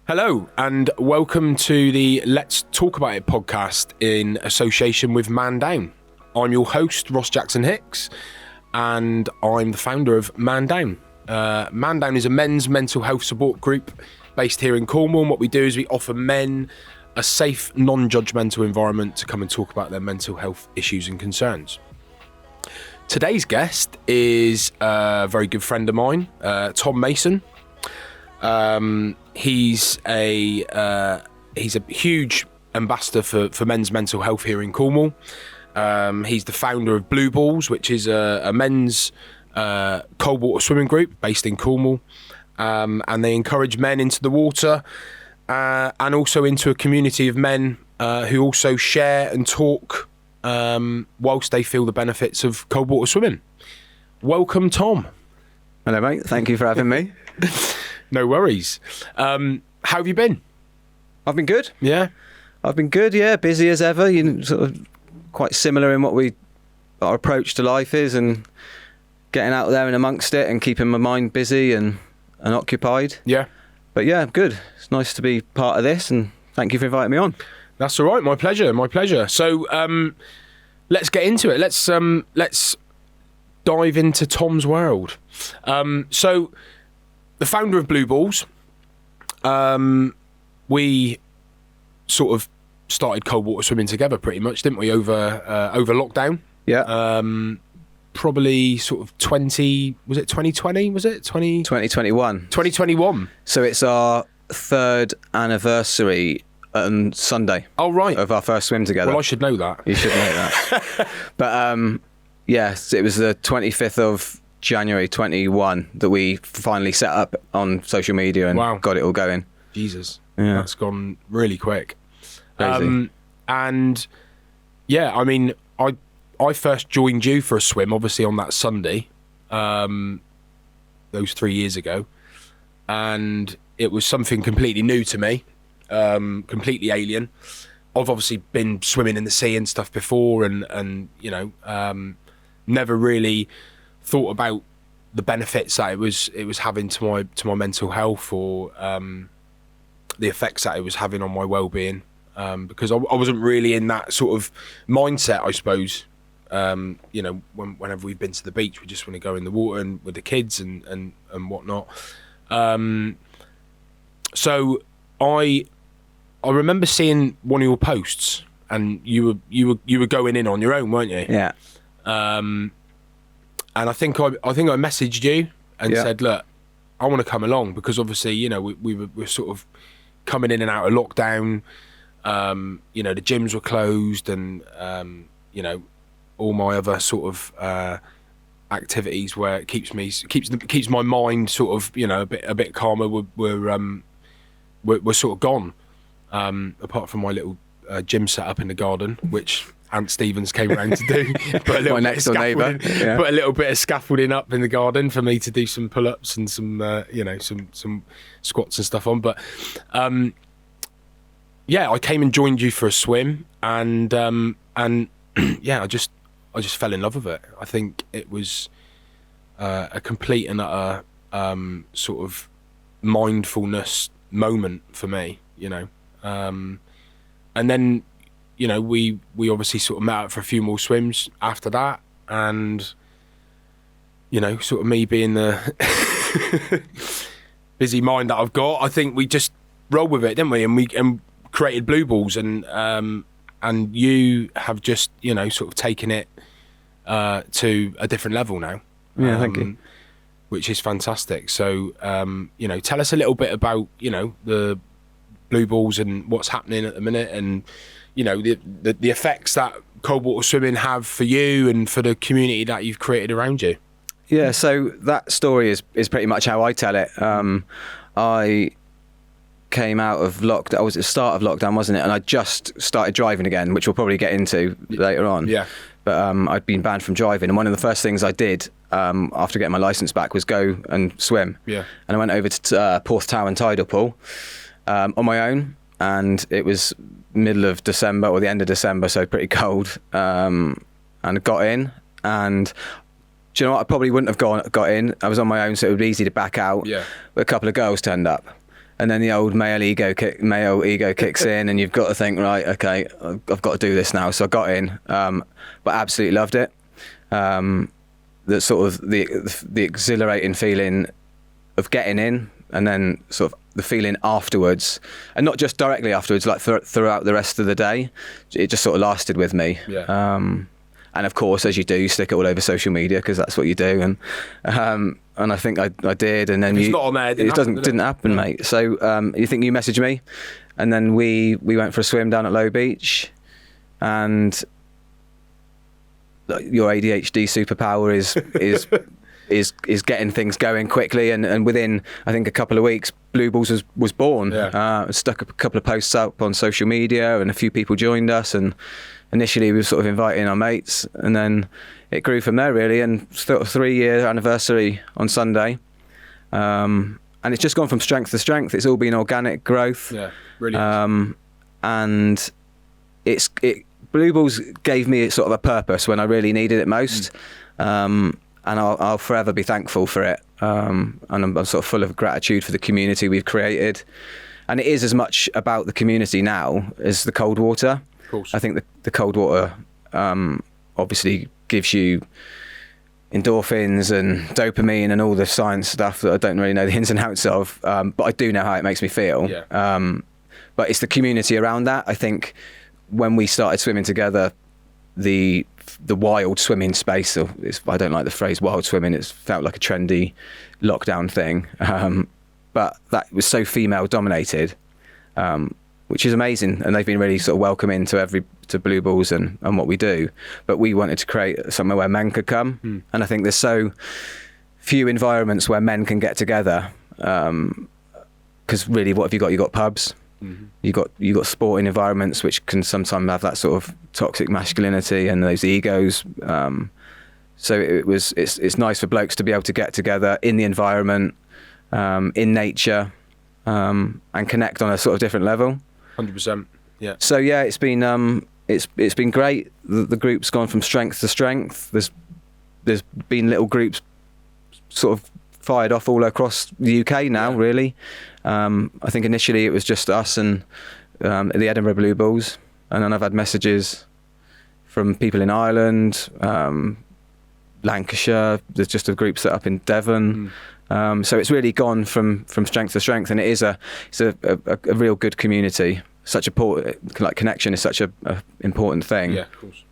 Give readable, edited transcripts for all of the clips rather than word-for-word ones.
Hello and welcome to the Let's Talk About It podcast in association with Man Down. I'm your host, Ross Jackson-Hicks, and I'm the founder of Man Down. Man Down is a men's mental health support group based here in Cornwall, and what we do is we offer men a safe, non-judgmental environment to come and talk about their mental health issues and concerns. Today's guest is a very good friend of mine, Tom Mason. He's a huge ambassador for men's mental health here in Cornwall. He's the founder of Blue Balls, which is a men's cold water swimming group based in Cornwall, and they encourage men into the water and also into a community of men who also share and talk whilst they feel the benefits of cold water swimming. Welcome, Tom. Hello, mate. Thank you for having me. No worries. How have you been? I've been good. Yeah? I've been good, yeah. Busy as ever. You know, sort of quite similar in what our approach to life is, and getting out there and amongst it and keeping my mind busy and occupied. Yeah. But yeah, good. It's nice to be part of this, and thank you for inviting me on. That's all right. My pleasure. So let's get into it. Let's dive into Tom's world. So the founder of Blue Balls, we sort of started cold water swimming together pretty much, didn't we, over lockdown? Yeah. Probably sort of 2020, was it? 2021. 2021. So it's our third anniversary on Sunday. Oh, right. Of our first swim together. Well, I should know that. You should know that. But yes, it was the 25th of January 21 that we finally set up on social media and got it all going. Jesus. Yeah. That's gone really quick. Crazy. And yeah, I mean, I first joined you for a swim, obviously on that Sunday, those 3 years ago, and it was something completely new to me, completely alien. I've obviously been swimming in the sea and stuff before, and you know, never really thought about the benefits that it was having to my mental health, or the effects that it was having on my well-being, because I wasn't really in that sort of mindset, I suppose. You know, whenever we've been to the beach, we just want to go in the water and with the kids and whatnot. So I remember seeing one of your posts, and you were going in on your own, weren't you? Yeah. And I think I messaged you and said, look, I want to come along, because obviously, you know, we're sort of coming in and out of lockdown. You know, the gyms were closed, and you know, all my other sort of activities where it keeps my mind sort of, you know, a bit calmer were sort of gone. Apart from my little gym set up in the garden, which Ant Stevens came around to do. My next door neighbour. Yeah. Put a little bit of scaffolding up in the garden for me to do some pull-ups and some you know, some squats and stuff on. But yeah, I came and joined you for a swim, and yeah, I just fell in love with it. I think it was a complete and utter sort of mindfulness moment for me, you know. And then, you know, we obviously sort of met up for a few more swims after that, and, you know, sort of me being the busy mind that I've got, I think we just rolled with it, didn't we? And we created Blue Balls, and you have just, you know, sort of taken it to a different level now. Yeah, thank you. Which is fantastic. So, you know, tell us a little bit about, you know, the Blue Balls and what's happening at the minute, and, you know, the effects that cold water swimming have for you and for the community that you've created around you. Yeah, so that story is pretty much how I tell it. I came out of lockdown. I was at the start of lockdown, wasn't it? And I just started driving again, which we'll probably get into later on. Yeah. But I'd been banned from driving, and one of the first things I did after getting my licence back was go and swim. Yeah. And I went over to Porthtown Tidal Pool on my own, and it was middle of December or the end of December, so pretty cold. And I got in, and do you know what? I probably wouldn't have got in. I was on my own, so it would be easy to back out. Yeah. But a couple of girls turned up, and then the old male ego kicks in, and you've got to think, right, okay, I've got to do this now. So I got in, but absolutely loved it. The sort of the exhilarating feeling of getting in, and then sort of the feeling afterwards, and not just directly afterwards, like throughout the rest of the day, it just sort of lasted with me. Yeah. And of course, as you do, you stick it all over social media because that's what you do. And I think I did. And then it's not on there, it didn't happen, mate. So you think you messaged me, and then we went for a swim down at Low Beach, and your ADHD superpower is getting things going quickly. And within, I think, a couple of weeks, Blue Balls was born. Yeah. Stuck a couple of posts up on social media, and a few people joined us. And initially we were sort of inviting our mates, and then it grew from there, really. And sort of 3-year anniversary on Sunday, and it's just gone from strength to strength. It's all been organic growth. Yeah, brilliant. And Blue Balls gave me sort of a purpose when I really needed it most, and I'll forever be thankful for it. And I'm sort of full of gratitude for the community we've created, and it is as much about the community now as the cold water. Of course. I think the cold water obviously gives you endorphins and dopamine and all the science stuff that I don't really know the ins and outs of, but I do know how it makes me feel. Yeah. But it's the community around that. I think when we started swimming together, the wild swimming space, or I don't like the phrase wild swimming, it felt like a trendy lockdown thing, but that was so female dominated, which is amazing, and they've been really sort of welcoming to Blue Balls and what we do. But we wanted to create somewhere where men could come, and I think there's so few environments where men can get together, because really, what have you got? You got pubs. Mm-hmm. You got sporting environments which can sometimes have that sort of toxic masculinity and those egos. So it's nice for blokes to be able to get together in the environment, in nature, and connect on a sort of different level. 100%. Yeah. So yeah, it's been great. The group's gone from strength to strength. There's been little groups sort of fired off all across the UK now, Yeah. really. I think initially it was just us and the Edinburgh Blue Balls, and then I've had messages from people in Ireland, Lancashire. There's just a group set up in Devon. So it's really gone from strength to strength, and it's a real good community. Such a connection is such a important thing. Yeah, of course.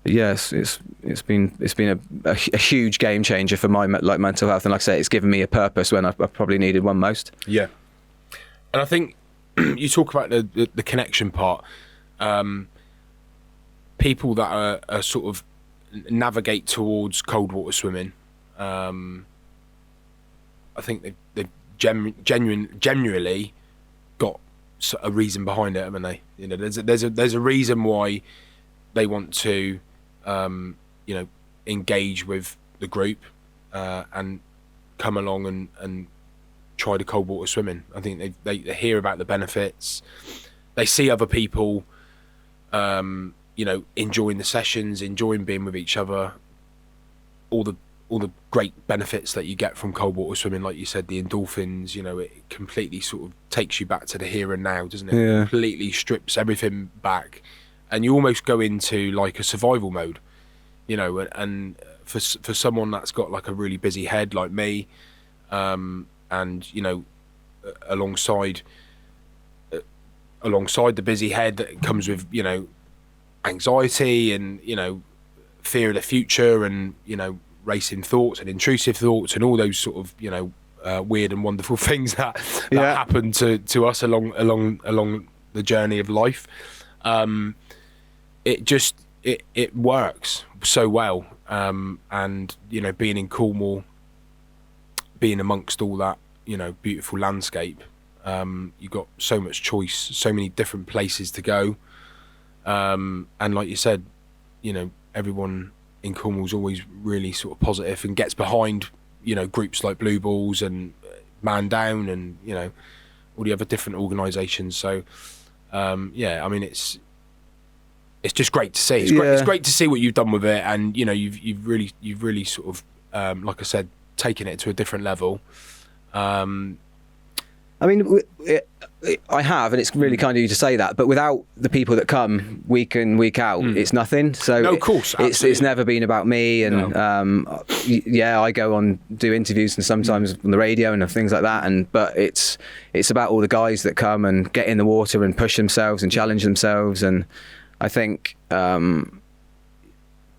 Yes, it's been a huge game changer for my mental health, and like I say, it's given me a purpose when I probably needed one most. Yeah, and I think you talk about the connection part. People that are sort of navigate towards cold water swimming, I think they've genuinely got a reason behind it, haven't they? You know, there's a reason why they want to engage with the group and come along and try the cold water swimming. I think they hear about the benefits. They see other people, enjoying the sessions, enjoying being with each other. All the great benefits that you get from cold water swimming, like you said, the endorphins. It completely sort of takes you back to the here and now, doesn't it? Yeah. Completely strips everything back. And you almost go into like a survival mode, and for someone that's got like a really busy head like me, and alongside the busy head that comes with anxiety and fear of the future and racing thoughts and intrusive thoughts and all those sort of weird and wonderful things that happen to us along the journey of life. It works so well, and being in Cornwall, being amongst all that beautiful landscape, you've got so much choice, so many different places to go, and like you said, everyone in Cornwall's always really sort of positive and gets behind groups like Blue Balls and Man Down and all the other different organisations. So it's just great to see. It's great to see what you've done with it, and you've really sort of like I said, taken it to a different level. I mean, I have, and it's really kind of you to say that. But without the people that come week in, week out, it's nothing. So No, of course, it's never been about me. And yeah, I go on do interviews and sometimes on the radio and things like that. But it's about all the guys that come and get in the water and push themselves and challenge themselves. And I think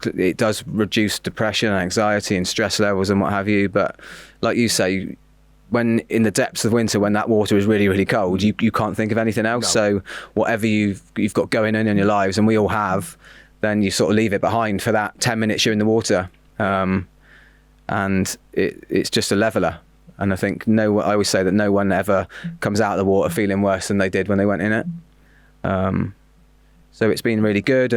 it does reduce depression and anxiety and stress levels and what have you. But like you say, when in the depths of winter, when that water is really, really cold, you can't think of anything else. No. So whatever you've got going on in your lives, and we all have, then you sort of leave it behind for that 10 minutes you're in the water. And it's just a leveler. And I think I always say that no one ever comes out of the water feeling worse than they did when they went in it. So it's been really good.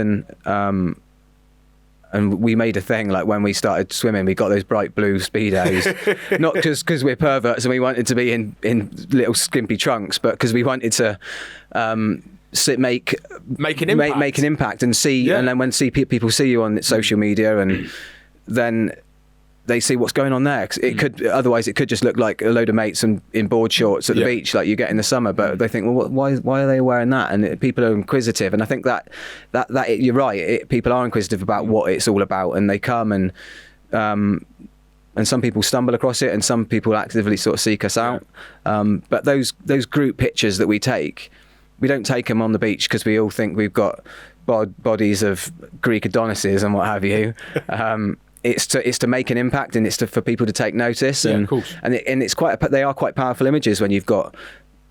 And we made a thing, like when we started swimming, we got those bright blue Speedos, not just because we're perverts and we wanted to be in little skimpy trunks, but because we wanted to make an impact and see. Yeah. And then when people see you on social media, and then they see what's going on there. 'Cause otherwise it could just look like a load of mates in board shorts at the beach like you get in the summer. But they think, well, why are they wearing that? And people are inquisitive. And I think that you're right. People are inquisitive about what it's all about, and they come and some people stumble across it, and some people actively sort of seek us out. But those group pictures that we take, we don't take them on the beach because we all think we've got bodies of Greek Adonises and what have you. It's to make an impact, and it's for people to take notice, and of course. and it's they are quite powerful images when you've got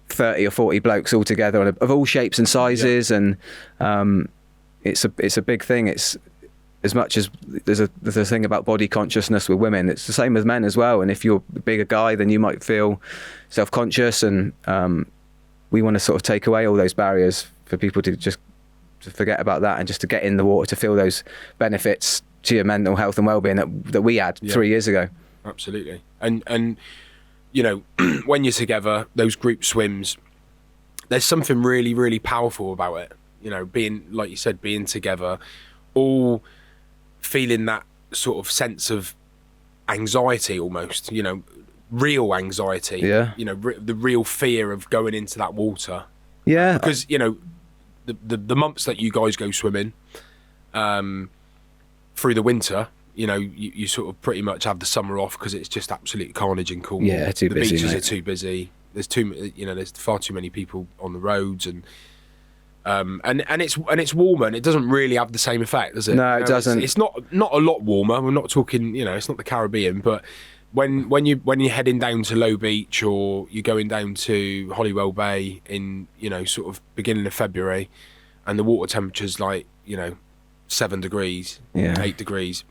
30 or 40 blokes all together of all shapes and sizes, and it's a big thing. It's as much as there's a thing about body consciousness with women, it's the same with men as well. And if you're a bigger guy, then you might feel self-conscious, and we want to sort of take away all those barriers for people to just forget about that and just to get in the water to feel those benefits to your mental health and well-being that we had 3 years ago. Absolutely. And you know, when you're together, those group swims, there's something really, really powerful about it. You know, being, like you said, being together, all feeling that sort of sense of anxiety almost, you know, real anxiety. Yeah. You know, the real fear of going into that water. Yeah. Because, you know, the months that you guys go swimming, through the winter, you know, you sort of pretty much have the summer off because it's just absolute carnage in Cornwall. Yeah, too busy. The beaches are too busy. There's far too many people on the roads, and it's warmer, and it doesn't really have the same effect, does it? No, it doesn't. It's not a lot warmer. We're not talking, you know, it's not the Caribbean, but when you're heading down to Low Beach, or you're going down to Holywell Bay in, you know, sort of beginning of February, and the water temperature's like, you know, 7 degrees, 8 degrees.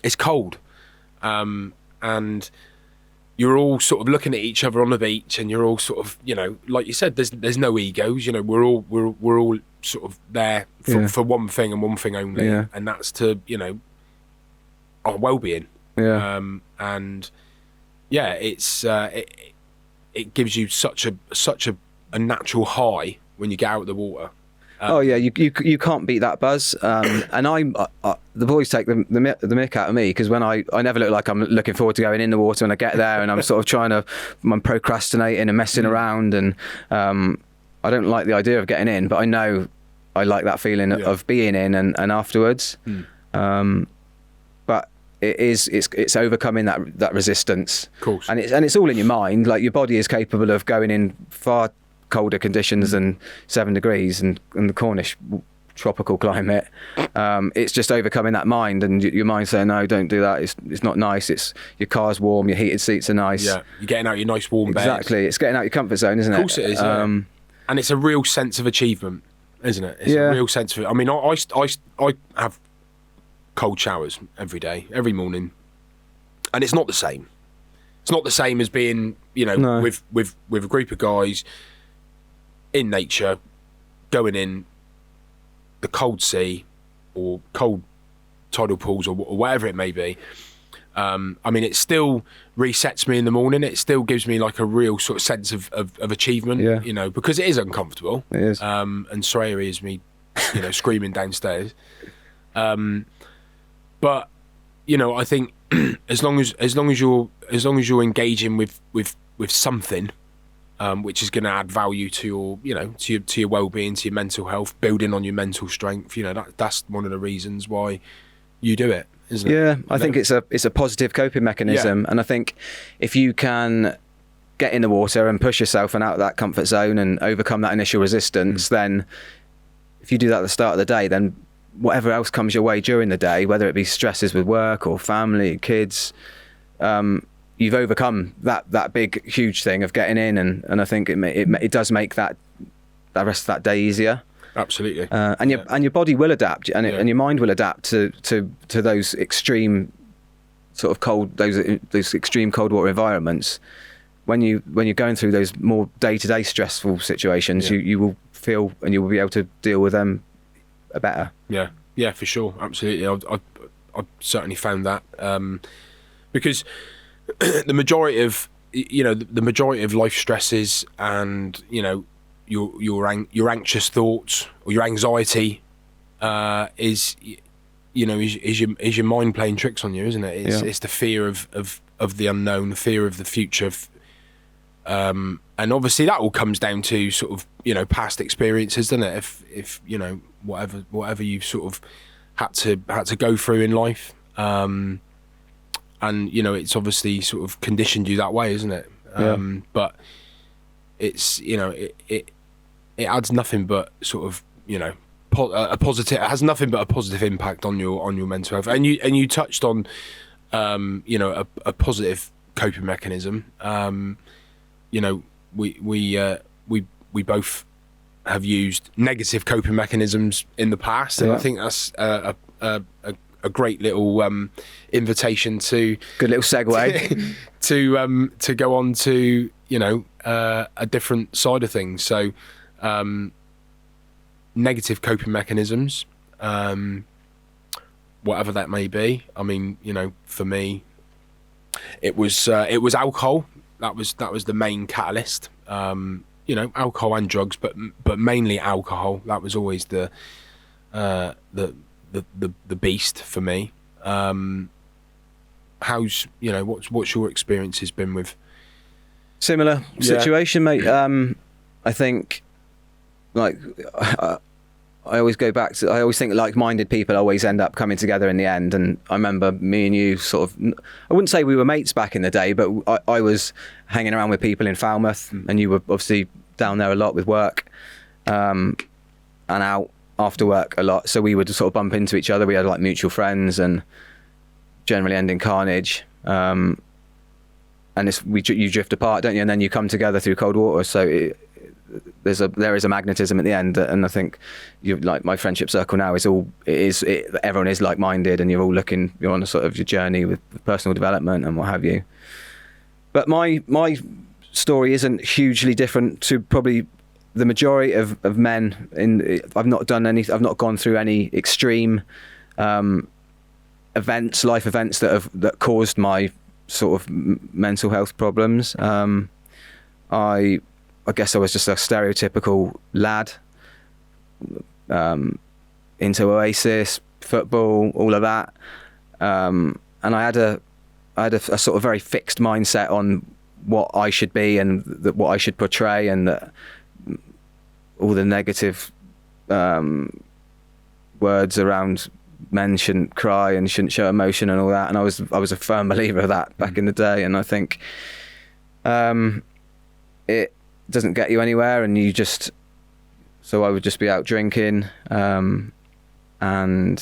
It's cold, and you're all sort of looking at each other on the beach, and you're all sort of, you know, like you said, there's no egos. You know, we're all sort of there for one thing and one thing only, and that's to, you know, our well-being. Yeah. And yeah, it's it gives you such a natural high when you get out of the water. Oh yeah, you can't beat that buzz. And the boys take the mick out of me because when I never look like I'm looking forward to going in the water when I get there, and I'm sort of I'm procrastinating and messing around, and I don't like the idea of getting in, but I know I like that feeling of being in and afterwards. But it's overcoming that resistance. Of course. And it's all in your mind. Like, your body is capable of going in far colder conditions than 7 degrees and the Cornish tropical climate. It's just overcoming that mind, and your mind saying, no, don't do that, it's not nice. It's your car's warm, your heated seats are nice. Yeah, you're getting out your nice warm bed. Exactly, it's getting out your comfort zone, isn't it? Of course it is. And it's a real sense of achievement, isn't it? It's a real sense of it. I mean, I have cold showers every day, every morning, and it's not the same. It's not the same as being, you know, with a group of guys in nature, going in the cold sea or cold tidal pools or whatever it may be. I mean, it still resets me in the morning. It still gives me like a real sort of sense of achievement, you know, because it is uncomfortable. It is. And Soraya is me, you know, screaming downstairs. But, you know, I think as long as you're engaging with something, which is going to add value to your, to your well-being, to your mental health, building on your mental strength. That's one of the reasons why you do it, isn't it? Yeah, I think it's a positive coping mechanism, and I think if you can get in the water and push yourself and out of that comfort zone and overcome that initial resistance, then if you do that at the start of the day, then whatever else comes your way during the day, whether it be stresses with work or family, kids, you've overcome that big, huge thing of getting in, and I think it does make that rest of that day easier. Absolutely. And your body will adapt, and your mind will adapt to those extreme sort of cold, those extreme cold water environments. When you're going through those more day-to-day stressful situations, you will feel, and you will be able to deal with them better. Yeah, for sure, absolutely. I've certainly found that, because the majority of life stresses and your anxious thoughts or your anxiety is your mind playing tricks on you, isn't it? It's the fear of the unknown, the fear of the future, and obviously that all comes down to sort of past experiences, doesn't it? If whatever you've sort of had to go through in life, and it's obviously sort of conditioned you that way, isn't it? But it's it adds nothing but sort of a positive. It has nothing but a positive impact on your mental health. And you touched on a positive coping mechanism. We both have used negative coping mechanisms in the past, and I think that's a great little invitation to good little segue to go on to a different side of things. So negative coping mechanisms, whatever that may be. I mean, for me, it was alcohol. That was the main catalyst. Alcohol and drugs, but mainly alcohol. That was always the beast for me. What's your experiences been with? Similar situation, mate. I think, I always go back to, I always think like-minded people always end up coming together in the end. And I remember me and you sort of, I wouldn't say we were mates back in the day, but I was hanging around with people in Falmouth, and you were obviously down there a lot with work, and out after work a lot. So we would sort of bump into each other. We had like mutual friends, and generally end in carnage. And you drift apart, don't you? And then you come together through cold water. So there is a magnetism at the end, and I think my friendship circle now everyone is like-minded, and you're on a sort of your journey with personal development and what have you. But my story isn't hugely different to probably the majority of men. I've not gone through any extreme life events that caused my sort of mental health problems. I guess I was just a stereotypical lad, into Oasis, football, all of that, and I had a sort of very fixed mindset on what I should be and what I should portray, and all the negative words around men shouldn't cry and shouldn't show emotion and all that. And I was a firm believer of that back in the day, and I think it doesn't get you anywhere, and so I would just be out drinking, and I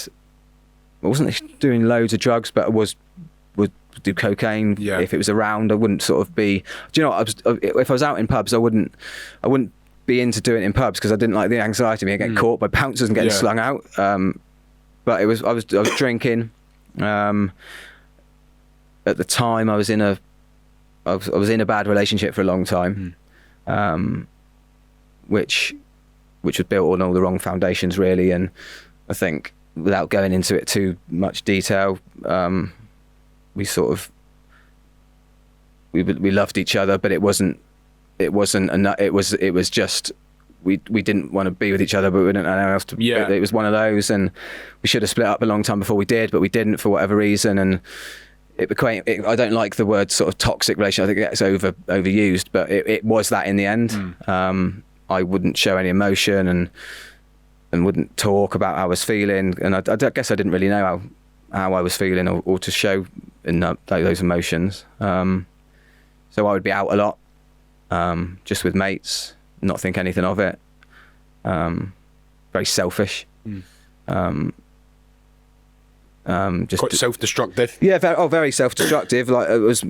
wasn't doing loads of drugs, but I would do cocaine if it was around. I wouldn't sort of be, if I was out in pubs, I wouldn't be into doing it in pubs, because I didn't like the anxiety of me getting caught by bouncers and getting slung out. But I was drinking. At the time, I was in a bad relationship for a long time. Which was built on all the wrong foundations, really. And I think, without going into it too much detail, we loved each other, but it wasn't enough. It was just we didn't want to be with each other, but we didn't know anyone else to. It was one of those, and we should have split up a long time before we did, but we didn't for whatever reason. And it became. I don't like the word sort of toxic relation. I think it gets overused, but it was that in the end. I wouldn't show any emotion and wouldn't talk about how I was feeling, and I guess I didn't really know how I was feeling or to show in those emotions. So I would be out a lot, just with mates, not think anything of it. Very selfish. Just quite self-destructive. Yeah, very self-destructive. Like I was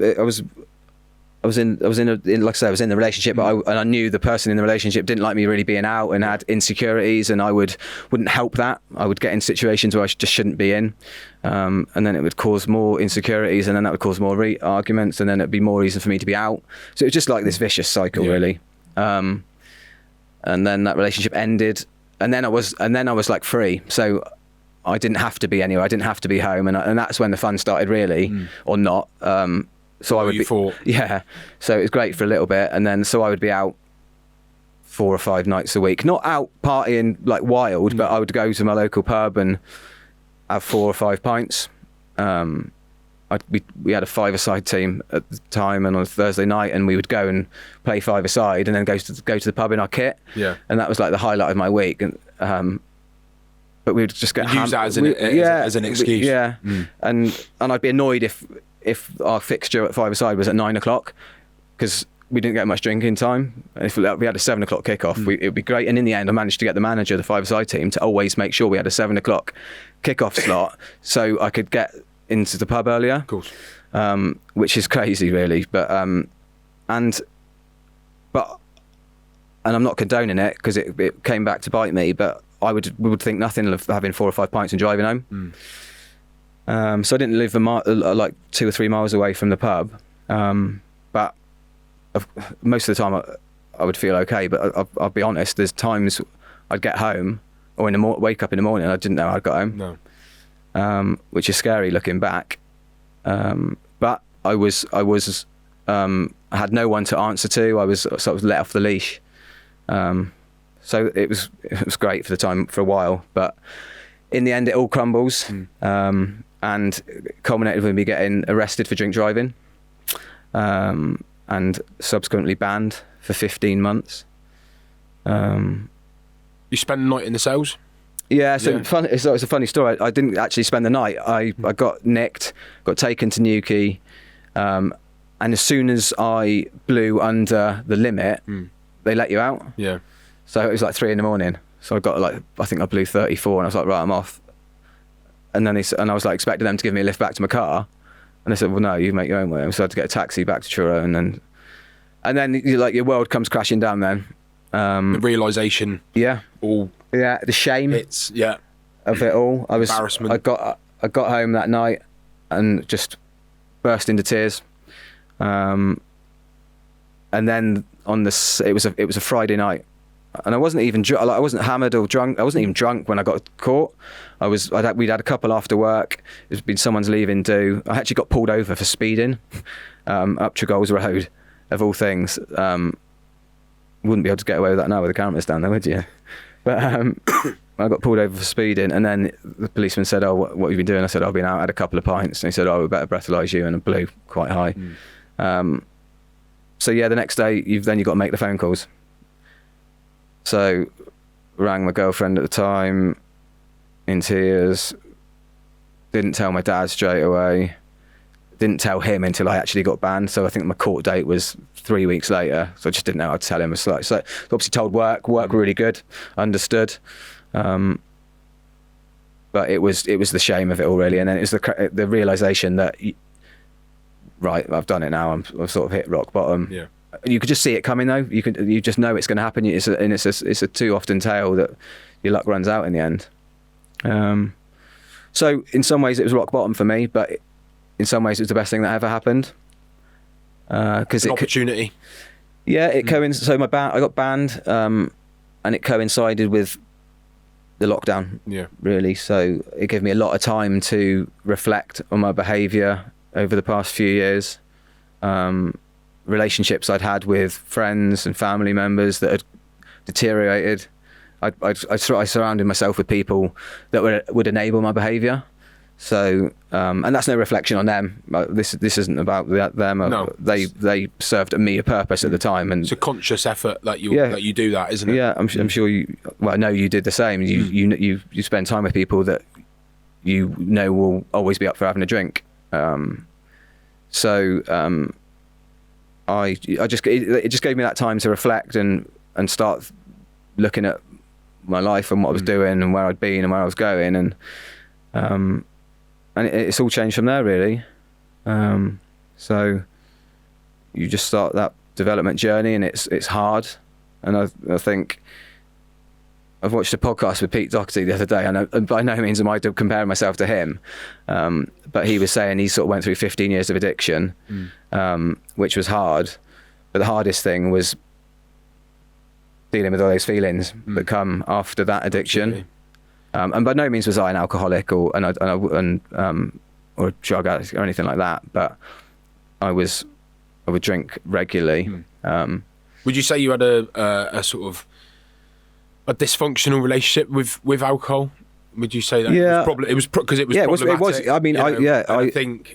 in like I say, I was in the relationship, but I knew the person in the relationship didn't like me really being out and had insecurities, and I wouldn't help that. I would get in situations where I just shouldn't be in, and then it would cause more insecurities, and then that would cause more arguments, and then it'd be more reason for me to be out. So it was just like this vicious cycle, really. And then that relationship ended, and then I was like free. So I didn't have to be anywhere. I didn't have to be home, and that's when the fun started, really, or not. So I would yeah. So it was great for a little bit, and then so I would be out 4 or 5 nights a week, not out partying like wild, but I would go to my local pub and have 4 or 5 pints. We had a 5-a-side team at the time, and on a Thursday night, and we would go and play 5-a-side, and then go to the pub in our kit. Yeah. And that was like the highlight of my week. And but we would just get use that as an excuse. Yeah. And I'd be annoyed if our fixture at 5-a-side was at 9 o'clock, because we didn't get much drinking time. If we had a 7 o'clock kickoff, it would be great. And in the end, I managed to get the manager of the 5-a-side team to always make sure we had a 7 o'clock kickoff slot, so I could get into the pub earlier. Of course. Which is crazy, really. But and I'm not condoning it, because it came back to bite me. But we would think nothing of having 4 or 5 pints and driving home. So I didn't live like 2 or 3 miles away from the pub, but most of the time I would feel okay. But I'll be honest, there's times I'd get home or wake up in the morning and I didn't know I'd got home. No. Which is scary looking back. But I had no one to answer to. I was sort of let off the leash. So it was great for the time, for a while, but in the end it all crumbles. And culminated with me getting arrested for drink driving, and subsequently banned for 15 months. You spent the night in the cells? Yeah, so it's a funny story. I didn't actually spend the night. I got nicked, got taken to Newquay, and as soon as I blew under the limit, they let you out. Yeah. So it was like 3 a.m. So I got I think I blew 34, and I was like, right, I'm off. And then I was like expecting them to give me a lift back to my car, and they said, well, no, you make your own way. So I had to get a taxi back to Truro, and then your world comes crashing down. Then the realization, the shame, of it all. Embarrassment. I got home that night and just burst into tears. And then it was a Friday night. And I wasn't even I wasn't hammered or drunk. I wasn't even drunk when I got caught. We'd had a couple after work. It's been someone's leaving do. I actually got pulled over for speeding up Tregoles Road, of all things. Wouldn't be able to get away with that now with the cameras down there, would you? But I got pulled over for speeding, and then the policeman said, "Oh, what have you been doing?" I said, "I've been out, had a couple of pints." And he said, "Oh, we better breathalyse you," and I blew quite high. So the next day you've got to make the phone calls. So rang my girlfriend at the time in tears, didn't tell my dad straight away, didn't tell him until I actually got banned. So I think my court date was 3 weeks later, so I just didn't know how to tell him. So obviously told work were really good, understood, but it was the shame of it all, really. And then it was the realisation that right, I've done it now, I've sort of hit rock bottom. Yeah. You could just see it coming, though. You just know it's going to happen. It's a too often tale that your luck runs out in the end. So in some ways it was rock bottom for me, but in some ways it was the best thing that ever happened. Because opportunity. Yeah, it coincided. So I got banned, and it coincided with the lockdown. Yeah. Really. So it gave me a lot of time to reflect on my behaviour over the past few years. Relationships I'd had with friends and family members that had deteriorated. I surrounded myself with people that would enable my behaviour. So, and that's no reflection on them. This isn't about them. No. They served me a purpose at the time, and it's a conscious effort that you do that, isn't it? Yeah, I'm sure you. Well, I know you did the same. You spend time with people that you know will always be up for having a drink. It just gave me that time to reflect and start looking at my life and what I was doing and where I'd been and where I was going, and it's all changed from there, really. So you just start that development journey, and it's hard. And I think I've watched a podcast with Pete Doherty the other day, and by no means am I comparing myself to him, but he was saying he sort of went through 15 years of addiction, which was hard. But the hardest thing was dealing with all those feelings that come after that addiction. And by no means was I an alcoholic or a drug addict or anything like that, but I would drink regularly. Would you say you had a sort of a dysfunctional relationship with alcohol? Would you say that? Yeah, it was because it was problematic. It was. I mean, I think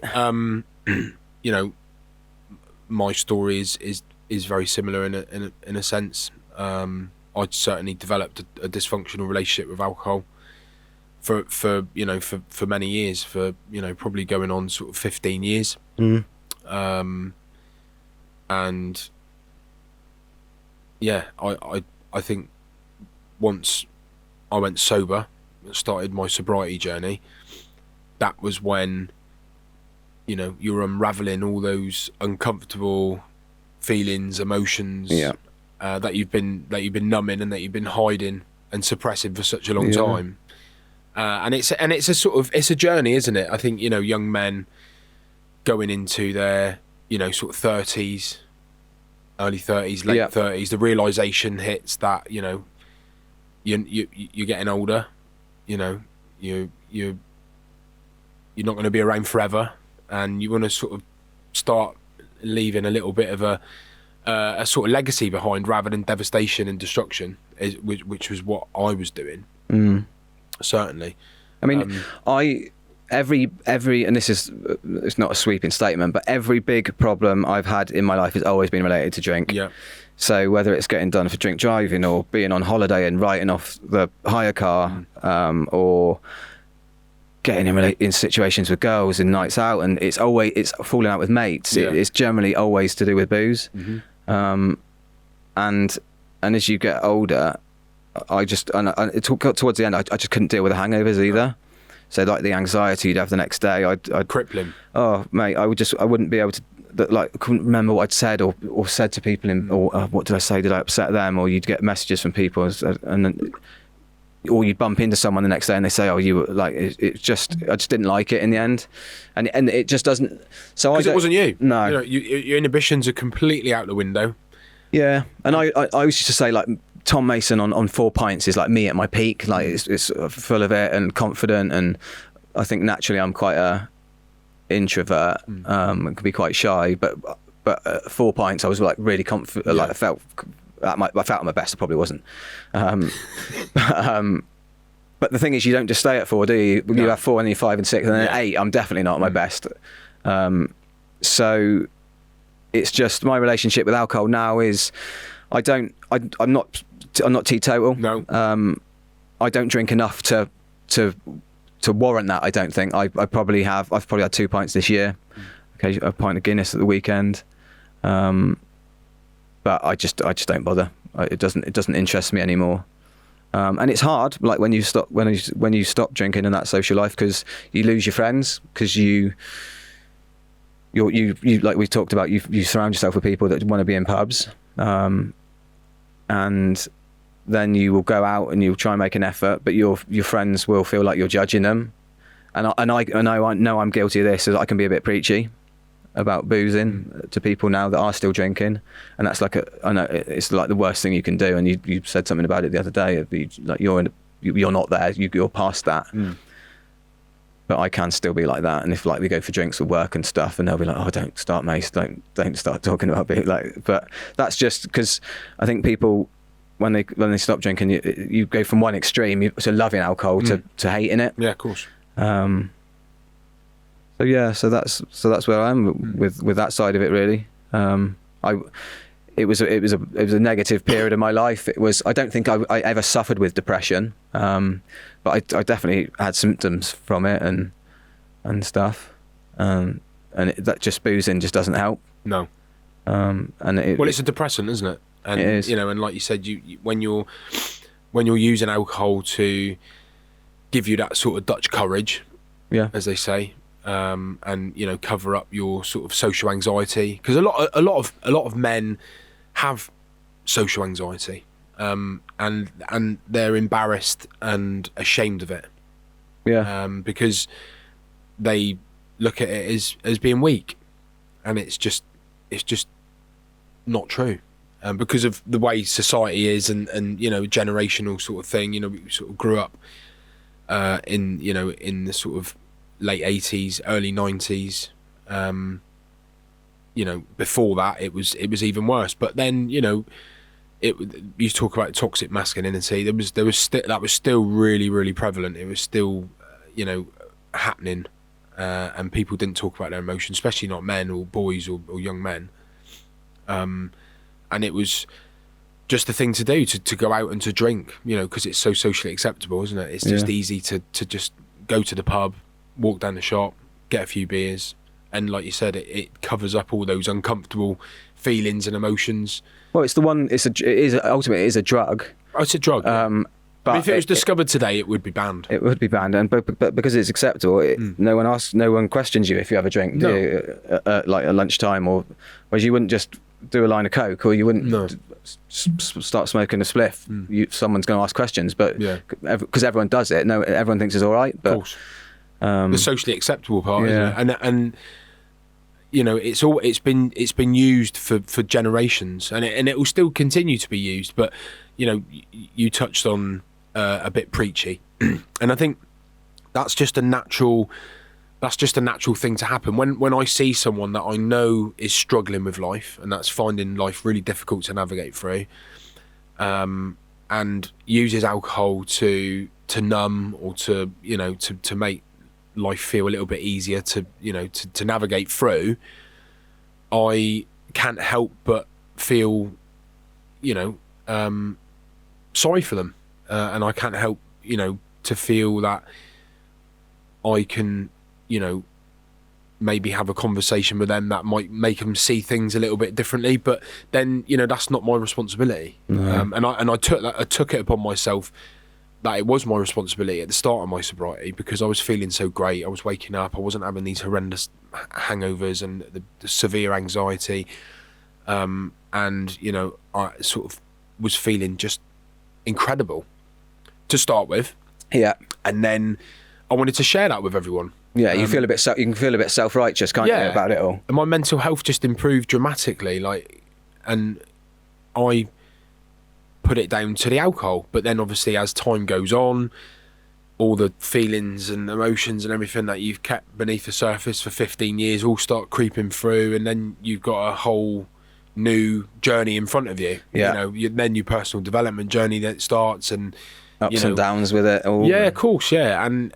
my story is very similar in a sense. I'd certainly developed a dysfunctional relationship with alcohol for many years, for probably going on sort of 15 years. And yeah, I think once I went sober, started my sobriety journey, that was when you're unraveling all those uncomfortable feelings, emotions that you've been numbing and that you've been hiding and suppressing for such a long time. And it's a journey, isn't it? I think young men going into their sort of 30s, early 30s, late 30s, the realization hits that you're getting older. You're not going to be around forever, and you want to sort of start leaving a little bit of a sort of legacy behind, rather than devastation and destruction, which was what I was doing. Certainly. I mean, every and it's not a sweeping statement, but every big problem I've had in my life has always been related to drink. Yeah. So whether it's getting done for drink driving, or being on holiday and writing off the hire car, or getting in situations with girls and nights out, and it's falling out with mates. Yeah. It's generally always to do with booze. And as you get older, it got towards the end, I just couldn't deal with the hangovers either. So like the anxiety you'd have the next day, I'd crippling. Oh mate, I wouldn't be able to, I couldn't remember what I'd said or said to people, or what did I say? Did I upset them? Or you'd get messages from people, or you'd bump into someone the next day and they say, oh, you were like, I just didn't like it in the end, and it just doesn't. So because it wasn't you. No, your inhibitions are completely out the window. Yeah, and I used to say, like, Tom Mason on 4 pints is like me at my peak. Like it's full of it and confident, and I think naturally I'm quite a introvert, and can be quite shy. But 4 pints, I was like really confident. Yeah. Like I felt at my best. I probably wasn't. But the thing is, you don't just stay at 4, do you? You have 4, and then you're 5 and 6, and then at 8, I'm definitely not at my best. So it's just my relationship with alcohol now is I'm not teetotal. No. I don't drink enough to warrant that. I don't think. I've probably had 2 pints this year. Okay, a pint of Guinness at the weekend. But I just don't bother. It doesn't interest me anymore. And it's hard, like when you stop drinking in that social life, because you lose your friends, because you like we talked about, you surround yourself with people that want to be in pubs. And then you will go out and you'll try and make an effort, but your friends will feel like you're judging them. And I know I'm guilty of this, so that I can be a bit preachy about boozing to people now that are still drinking, and that's like I know it's like the worst thing you can do. And you said something about it the other day. Like you're not there. You're past that. But I can still be like that. And if like we go for drinks or work and stuff, and they'll be like, "Oh, don't start, mate. Don't start talking about being like." But that's just because I think people, when they stop drinking, you go from one extreme, to loving alcohol to hating it. Yeah, of course. So that's where I am with that side of it, really. It was a negative period of my life. I don't think I ever suffered with depression, but I definitely had symptoms from it and stuff, that just boozing just doesn't help. No. It's a depressant, isn't it? And it is. And like you said, when you're using alcohol to give you that sort of Dutch courage, as they say, and cover up your sort of social anxiety, because a lot of men have social anxiety, and they're embarrassed and ashamed of it, because they look at it as being weak, and it's just not true, because of the way society is, and generational sort of thing. We sort of grew up in the sort of late 80s, early 90s. Before that it was even worse. But then you talk about toxic masculinity. That was still really, really prevalent. It was still happening, and people didn't talk about their emotions, especially not men or boys or young men. And it was just the thing to do, to go out and to drink, because it's so socially acceptable, isn't it? It's just easy to just go to the pub, walk down the shop, get a few beers, and like you said, it covers up all those uncomfortable feelings and emotions. Well, ultimately it is a drug. Oh, it's a drug. But if it was discovered today, it would be banned. It would be banned, but because it's acceptable, no one questions you if you have a drink, do you? Like at lunchtime, whereas you wouldn't just do a line of coke, or you wouldn't start smoking a spliff. Someone's going to ask questions, but because everyone does it, everyone thinks it's all right. But, of course, the socially acceptable part, isn't it? And it's been used for generations, and it will still continue to be used. But you touched on a bit preachy, and I think that's just a natural thing to happen when I see someone that I know is struggling with life, and that's finding life really difficult to navigate through, and uses alcohol to numb, or to make life feel a little bit easier to navigate through. I can't help but feel sorry for them, and I can't help to feel that I can maybe have a conversation with them that might make them see things a little bit differently. But then that's not my responsibility. And I took it upon myself that it was my responsibility at the start of my sobriety, because I was feeling so great. I was waking up, I wasn't having these horrendous hangovers and the severe anxiety, and I sort of was feeling just incredible to start with. And then I wanted to share that with everyone. You can feel a bit self-righteous, can't you, about it all? And my mental health just improved dramatically, and I put it down to the alcohol. But then obviously as time goes on, all the feelings and emotions and everything that you've kept beneath the surface for 15 years all start creeping through, and then you've got a whole new journey in front of you. Then your personal development journey that starts, and ups and downs with it all. Of course, and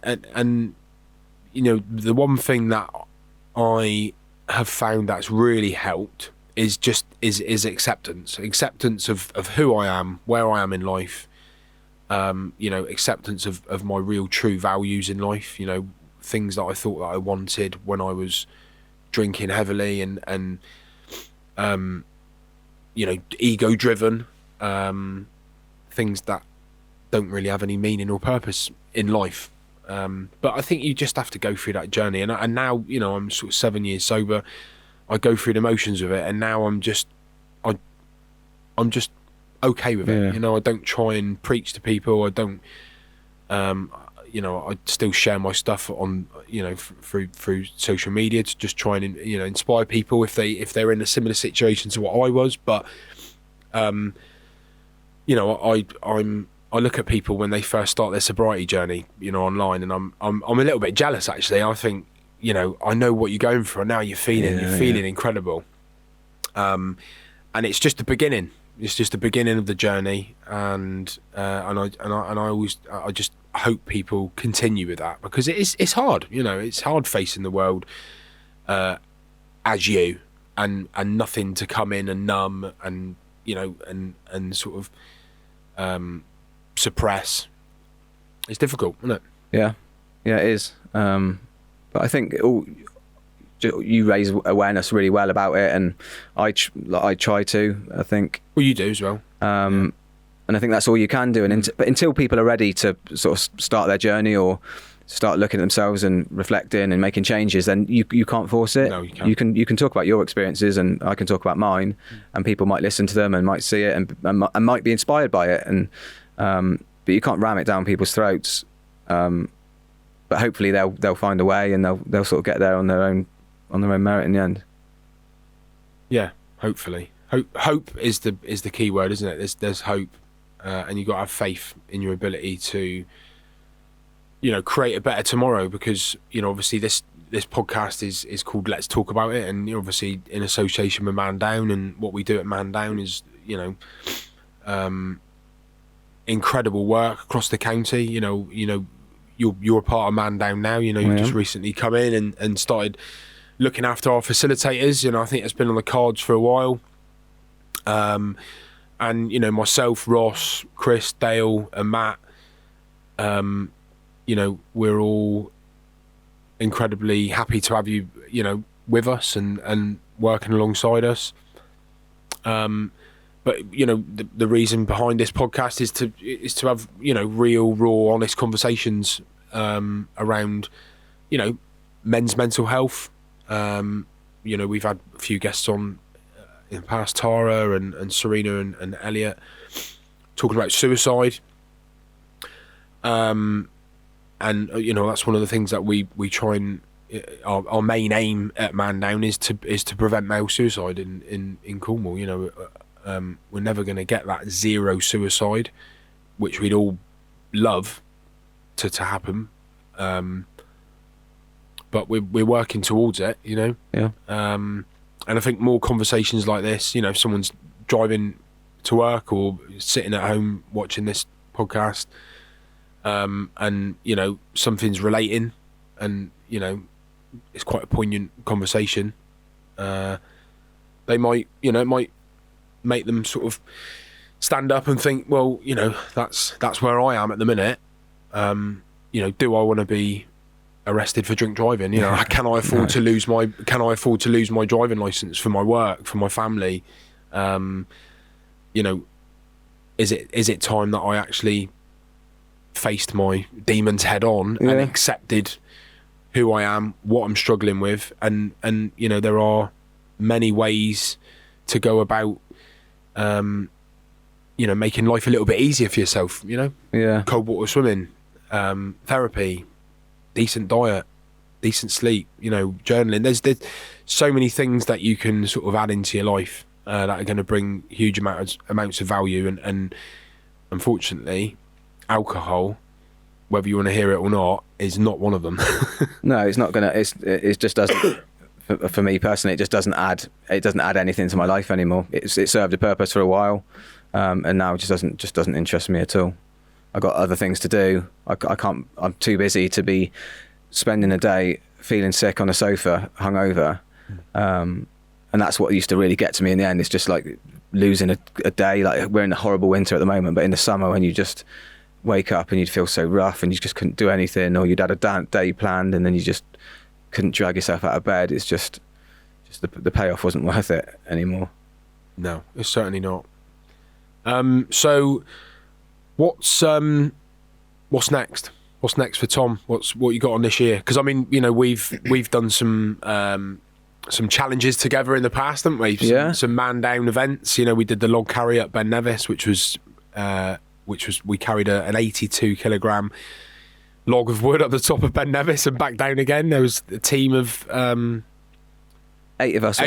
the one thing that I have found that's really helped is acceptance of who I am, where I am in life, acceptance of my real true values in life, things that I thought that I wanted when I was drinking heavily, and ego driven, things that don't really have any meaning or purpose in life. But I think you just have to go through that journey, and now I'm sort of 7 years sober. I go through the motions of it, and now I'm just okay with it. I don't try and preach to people. I don't I still share my stuff on through social media to just try and inspire people if they're in a similar situation to what I was. But I look at people when they first start their sobriety journey, online, and I'm a little bit jealous, actually. I think, I know what you're going through, and now you're feeling incredible. And it's just the beginning. It's just the beginning of the journey, and I hope people continue with that, because it's hard. It's hard facing the world as you, and nothing to come in and numb and and sort of suppress. It's difficult, isn't it? Yeah, it is. But I think you raise awareness really well about it, and I try to. I think. Well, you do as well. And I think that's all you can do. But until people are ready to sort of start their journey or start looking at themselves and reflecting and making changes, then you can't force it. No, you can't. You can talk about your experiences, and I can talk about mine, and people might listen to them and might see it and might be inspired by it. And but you can't ram it down people's throats. But hopefully they'll find a way, and they'll sort of get there on their own merit in the end. Yeah, hopefully. Hope is the key word, isn't it? There's hope, and you've got to have faith in your ability to, create a better tomorrow. Because obviously this podcast is called Let's Talk About It, and obviously in association with Man Down, and what we do at Man Down is incredible work across the county. You're a part of Man Down now. You've just recently come in and started looking after our facilitators. I think it's been on the cards for a while. And myself, Ross, Chris, Dale, and Matt, we're all incredibly happy to have you, with us and working alongside us. But the reason behind this podcast is to have real, raw, honest conversations around men's mental health. We've had a few guests on in the past, Tara and Serena and Elliot, talking about suicide. And that's one of the things that we try and our main aim at Man Down is to prevent male suicide in Cornwall. We're never going to get that zero suicide, which we'd all love to happen. But we're working towards it, Yeah. And I think more conversations like this, if someone's driving to work or sitting at home watching this podcast, and something's relating, and it's quite a poignant conversation, they might it might make them sort of stand up and think, well, that's where I am at the minute. Do I want to be arrested for drink driving? Can I afford to lose my driving license for my work, for my family? Is it time that I actually faced my demons head on and accepted who I am, what I'm struggling with, and there are many ways to go about making life a little bit easier for yourself. Cold water swimming, therapy, decent diet, decent sleep, journaling. There's so many things that you can sort of add into your life that are going to bring huge amounts of value, and unfortunately alcohol, whether you want to hear it or not, is not one of them. No, it's not gonna. It just doesn't. For me personally, it just doesn't add. It doesn't add anything to my life anymore. It served a purpose for a while, and now it just doesn't interest me at all. I've got other things to do. I can't. I'm too busy to be spending a day feeling sick on a sofa, hungover, and that's what used to really get to me in the end. It's just like losing a day. Like, we're in a horrible winter at the moment, but in the summer when you just wake up and you'd feel so rough and you just couldn't do anything, or you'd had a day planned and then you just couldn't drag yourself out of bed. It's just the payoff wasn't worth it anymore. No, it's certainly not. So what's next? What's next for Tom? What you got on this year? Because I mean, we've done some challenges together in the past, haven't we? Some Man Down events. We did the log carry at Ben Nevis, which was we carried an 82 kilogram log of wood up the top of Ben Nevis and back down again. There was a team of 8 of us,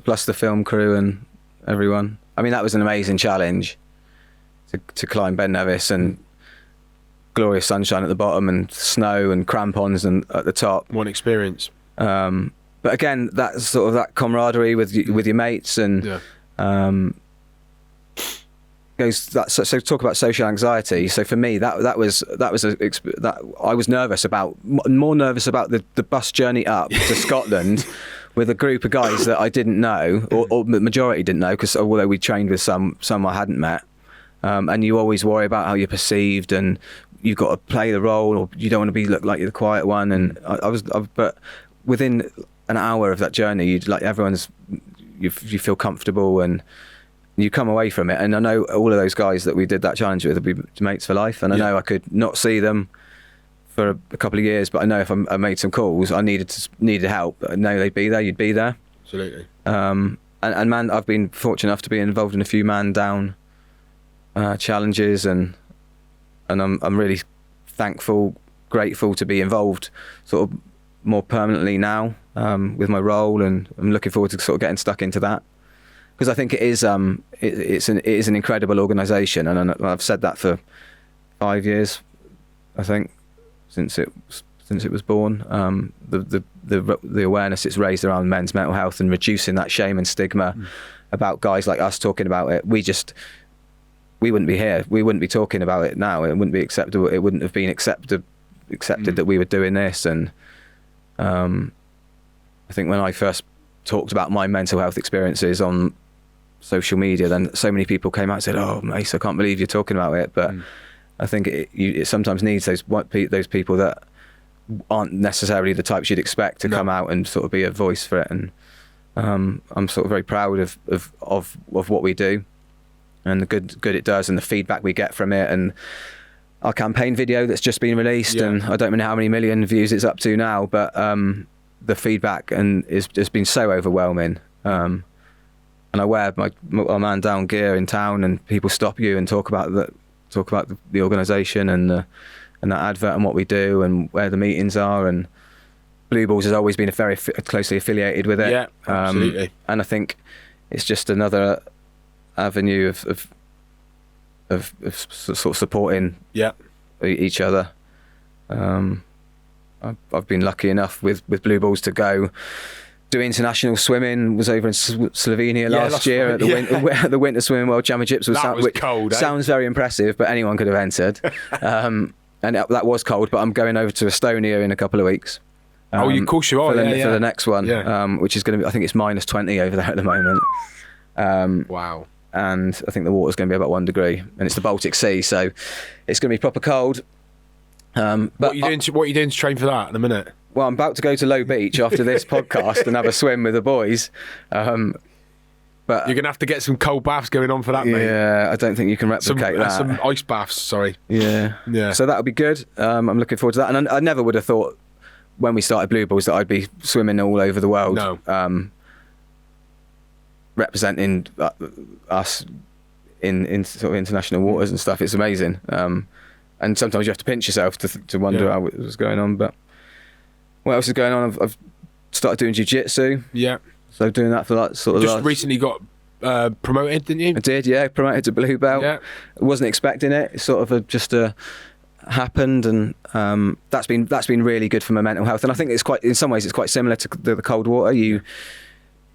plus the film crew and everyone. I mean, that was an amazing challenge to climb Ben Nevis, and glorious sunshine at the bottom and snow and crampons and at the top. One experience. But again, that's sort of that camaraderie with your mates, and goes that. So talk about social anxiety. So for me, that was I was nervous about, more nervous about the bus journey up to Scotland with a group of guys that I didn't know, or the majority didn't know, because although we trained with some I hadn't met, and you always worry about how you're perceived, and you've got to play the role, or you don't want to look like you're the quiet one. And but within an hour of that journey, you feel comfortable and you come away from it. And I know all of those guys that we did that challenge with will be mates for life, and I know I could not see them for a couple of years, but I know if I made some calls, I needed help, I know they'd be there, you'd be there. Absolutely. And man, I've been fortunate enough to be involved in a few man down challenges, and I'm really thankful, grateful to be involved sort of more permanently now with my role, and I'm looking forward to sort of getting stuck into that, because I think it is an incredible organisation, and I've said that for 5 years, I think, since it was born. The awareness it's raised around men's mental health and reducing that shame and stigma about guys like us talking about it. We wouldn't be here. We wouldn't be talking about it now. It wouldn't be acceptable. It wouldn't have been accepted that we were doing this. And I think when I first talked about my mental health experiences on social media, then so many people came out and said, "Oh, Mace, I can't believe you're talking about it." But I think it sometimes needs those people that aren't necessarily the types you'd expect to come out and sort of be a voice for it. And I'm sort of very proud of what we do, and the good it does, and the feedback we get from it, and our campaign video that's just been released, and I don't know how many million views it's up to now, but the feedback has just been so overwhelming. And I wear my man down gear in town, and people stop you and talk about the organisation and that advert and what we do and where the meetings are. And Blue Balls has always been very closely affiliated with it. Yeah, absolutely. And I think it's just another avenue of sort of supporting each other. I've been lucky enough with Blue Balls to go do international swimming. Was over in Slovenia last year at the Winter Swimming World Championships. Was cold. Sounds very impressive, but anyone could have entered. And that was cold. But I'm going over to Estonia in a couple of weeks. Of course you are. For the next one, which is going to be, I think it's -20 over there at the moment. Wow. And I think the water's going to be about 1 degree, and it's the Baltic Sea, so it's going to be proper cold. But what are you doing to train for that in a minute? Well, I'm about to go to Low Beach after this podcast and have a swim with the boys. But you're going to have to get some cold baths going on for that, mate. Yeah, I don't think you can replicate that. Some ice baths, sorry. Yeah. So that'll be good. I'm looking forward to that. And I never would have thought when we started Blue Balls that I'd be swimming all over the world. No. Representing us in sort of international waters and stuff. It's amazing. And sometimes you have to pinch yourself to wonder how it was going on. But what else is going on? I've started doing jiu-jitsu. Yeah. So doing that for that sort of just recently got promoted, didn't you? I did, yeah. Promoted to blue belt. Yeah. I wasn't expecting it. It sort of just happened, and that's been really good for my mental health. And I think in some ways it's quite similar to the cold water.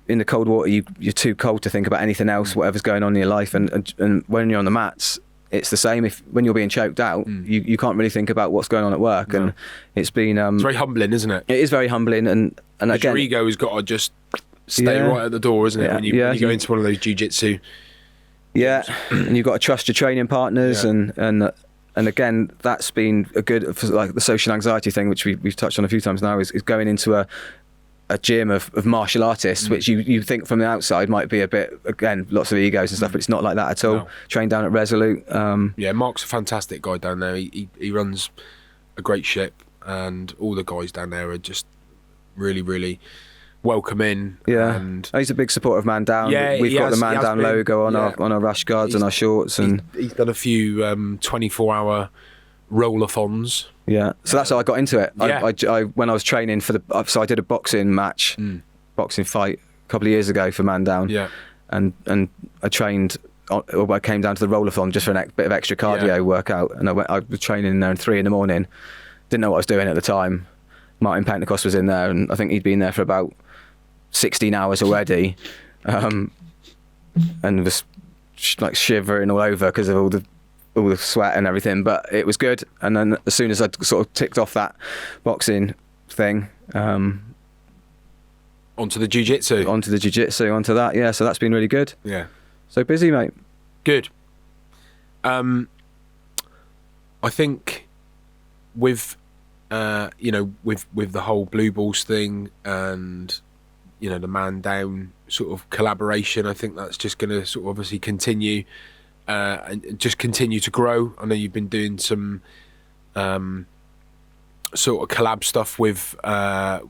In the cold water, you're too cold to think about anything else, whatever's going on in your life. And when you're on the mats, it's the same. When you're being choked out, you can't really think about what's going on at work. No. And it's been it's very humbling, isn't it? It is very humbling, and again, your ego has got to just stay right at the door, isn't it? When you go into one of those jiu-jitsu. Yeah, and you've got to trust your training partners, and again, that's been a good for like the social anxiety thing, which we've touched on a few times now, is going into a gym of martial artists, which you think from the outside might be a bit, again, lots of egos and stuff, but it's not like that at all. No. Trained down at Resolute. Mark's a fantastic guy down there. He runs a great ship, and all the guys down there are just really, really welcoming. Yeah, and he's a big supporter of Man Down. We've got the Man Down logo on our rash guards and our shorts, and he's done a few 24-hour roll-a-thons. Yeah, so that's how I got into it. I when I was training so I did a boxing fight a couple of years ago for Man Down. Yeah, and I trained. I came down to the roll-a-thon just for a bit of extra cardio workout, and I was training in there at 3 a.m. Didn't know what I was doing at the time. Martin Pentecost was in there, and I think he'd been there for about 16 hours already, and was like shivering all over because of all the sweat and everything, but it was good. And then as soon as I sort of ticked off that boxing thing, onto the jiu-jitsu. Onto that, yeah. So that's been really good. Yeah. So busy, mate. Good. I think with with the whole Blue Balls thing and the Man Down sort of collaboration, I think that's just going to sort of obviously continue and just continue to grow. I know you've been doing some sort of collab stuff with a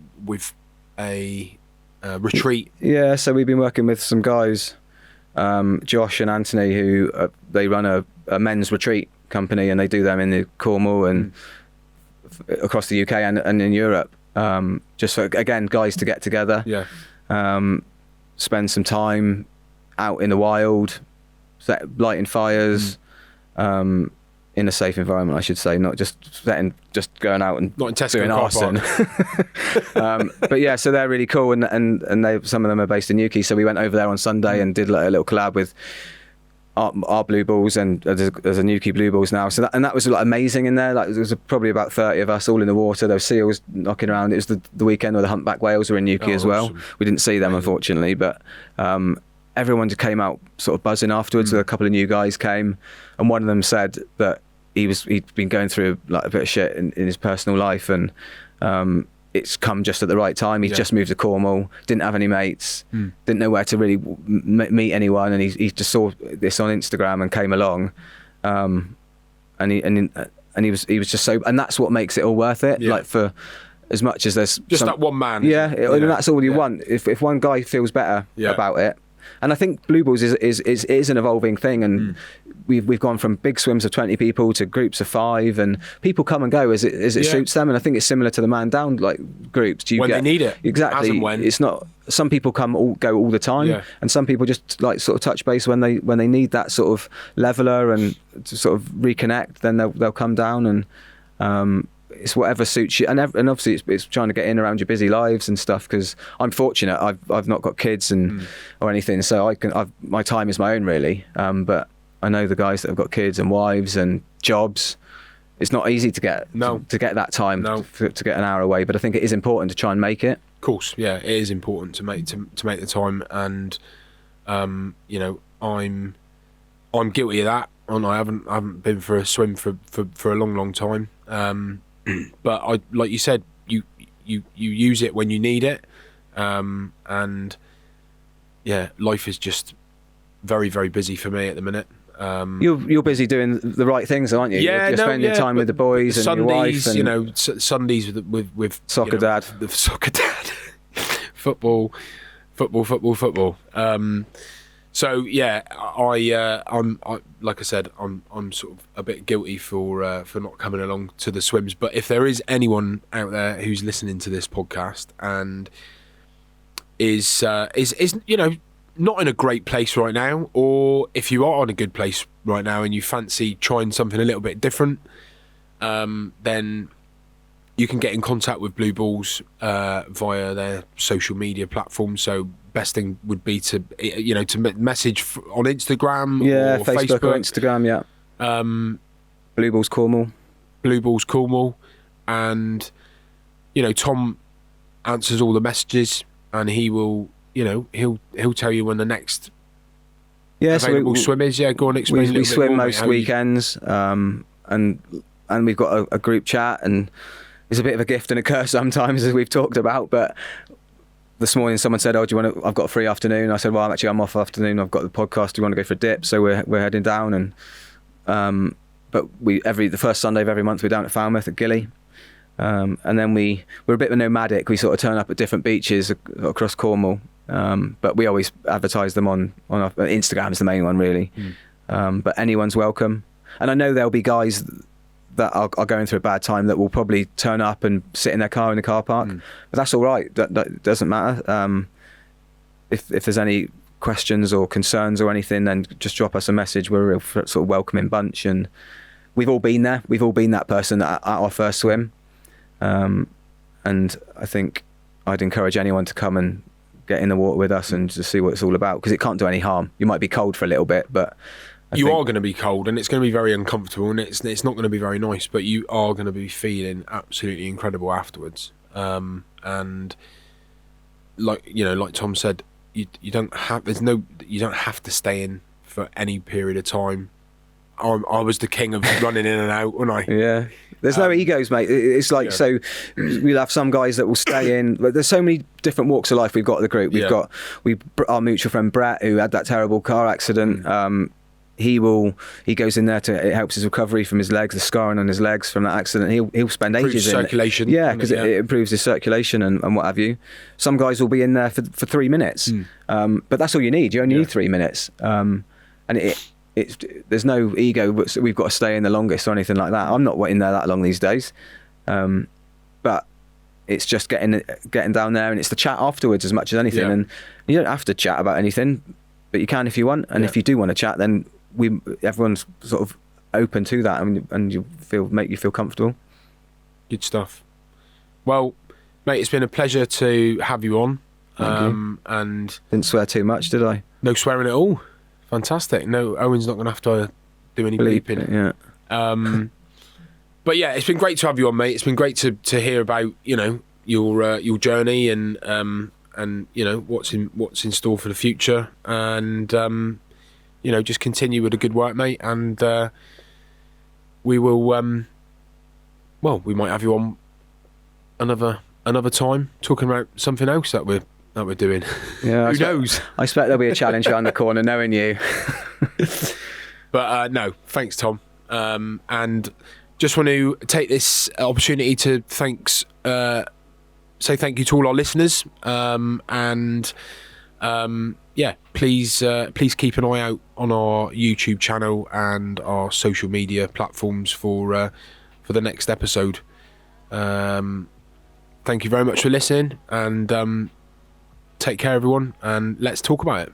retreat. Yeah, so we've been working with some guys, Josh and Anthony, who they run a men's retreat company, and they do them in the Cornwall and across the UK and in Europe. Just for, again, guys to get together, spend some time out in the wild, lighting fires, in a safe environment, I should say, not just going out and not in Tesco doing arson. But yeah, so they're really cool, and they, some of them are based in Newquay, so we went over there on Sunday and did like a little collab with our Blue Balls, and there's a Newquay Blue Balls now. So that was like amazing in there. Like there was probably about 30 of us all in the water. There were seals knocking around. It was the weekend where the humpback whales were in Newquay as well. Awesome. We didn't see them unfortunately, but everyone just came out sort of buzzing afterwards. A couple of new guys came, and one of them said that he'd been going through like a bit of shit in his personal life, and it's come just at the right time. He's just moved to Cornwall, didn't have any mates, didn't know where to really meet anyone, and he just saw this on Instagram and came along, and he was just so, and that's what makes it all worth it. Like, for as much as there's just that one man, and that's all you want. If one guy feels better about it. And I think Blue Balls is an evolving thing, and we've gone from big swims of 20 people to groups of 5, and people come and go as it suits them. And I think it's similar to the Man Down like groups. When they need it, exactly. As and when. It's not. Some people go all the time, and some people just like sort of touch base when they need that sort of leveler and to sort of reconnect. Then they'll come down, and it's whatever suits you, and obviously it's trying to get in around your busy lives and stuff, because I'm fortunate I've not got kids or anything, so my time is my own really, but I know the guys that have got kids and wives and jobs, it's not easy to get to get that time to get an hour away, but I think it is important to try and make it. Of course, yeah, it is important to make the time, and I'm guilty of that, and I haven't been for a swim for a long time. But I, like you said, you use it when you need it, and yeah, life is just very, very busy for me at the minute. You're busy doing the right things, aren't you? Yeah, you're spending time with the boys and Sundays, your wife, and Sundays with soccer dad, the soccer dad, football. So yeah, I'm like I said, I'm sort of a bit guilty for not coming along to the swims. But if there is anyone out there who's listening to this podcast and is not in a great place right now, or if you are in a good place right now and you fancy trying something a little bit different, then you can get in contact with Blue Balls via their social media platforms. So best thing would be to message on Instagram, or Facebook or Instagram, Blue Balls Cornwall, and Tom answers all the messages, and he will he'll tell you when the next available swim is. Go on, explain. We swim most weekends, and we've got a group chat, and it's a bit of a gift and a curse sometimes, as we've talked about. But this morning someone said, "Oh, do you want to? I've got a free afternoon." I said, "Well, I'm off afternoon. I've got the podcast. Do you want to go for a dip?" So we're heading down, and but the first Sunday of every month we're down at Falmouth at Gilly, and then we're a bit of a nomadic. We sort of turn up at different beaches across Cornwall, but we always advertise them on our Instagram is the main one really. But anyone's welcome, and I know there'll be guys that are going through a bad time that will probably turn up and sit in their car in the car park, but that's all right. That doesn't matter. If there's any questions or concerns or anything, then just drop us a message. We're a real sort of welcoming bunch, and we've all been there. We've all been that person at our first swim, and I think I'd encourage anyone to come and get in the water with us and just see what it's all about, because it can't do any harm. You might be cold for a little bit, but you are going to be cold, and it's going to be very uncomfortable, and it's not going to be very nice, but you are going to be feeling absolutely incredible afterwards. And like Tom said, you don't have to stay in for any period of time. I was the king of running in and out, wasn't I? Yeah. There's no egos, mate. It's like, so we'll have some guys that will stay in, but there's so many different walks of life we've got at the group. We've got our mutual friend Brett, who had that terrible car accident. He goes in there it helps his recovery from his legs, the scarring on his legs from that accident. He'll spend ages in circulation. Yeah, because it improves his circulation and what have you. Some guys will be in there for 3 minutes, but that's all you need. You only need 3 minutes, and there's no ego. We've got to stay in the longest or anything like that. I'm not in there that long these days, but it's just getting down there, and it's the chat afterwards as much as anything. Yeah. And you don't have to chat about anything, but you can if you want. And if you do want to chat, then everyone's sort of open to that, and make you feel comfortable. Good stuff. Well, mate, it's been a pleasure to have you on. Thank you. And Didn't swear too much, did I? no swearing at all. Fantastic. No, Owen's not going to have to do any bleeping. Yeah. But yeah, it's been great to have you on, mate. It's been great to hear about your journey and what's in store for the future, and just continue with the good work, mate. And we will. We might have you on another time talking about something else that we're doing. Yeah. Who knows? I expect there'll be a challenge around the corner, knowing you. But no, thanks, Tom. And just want to take this opportunity to say thank you to all our listeners. Please keep an eye out on our YouTube channel and our social media platforms for the next episode. Thank you very much for listening, and take care, everyone, and let's talk about it.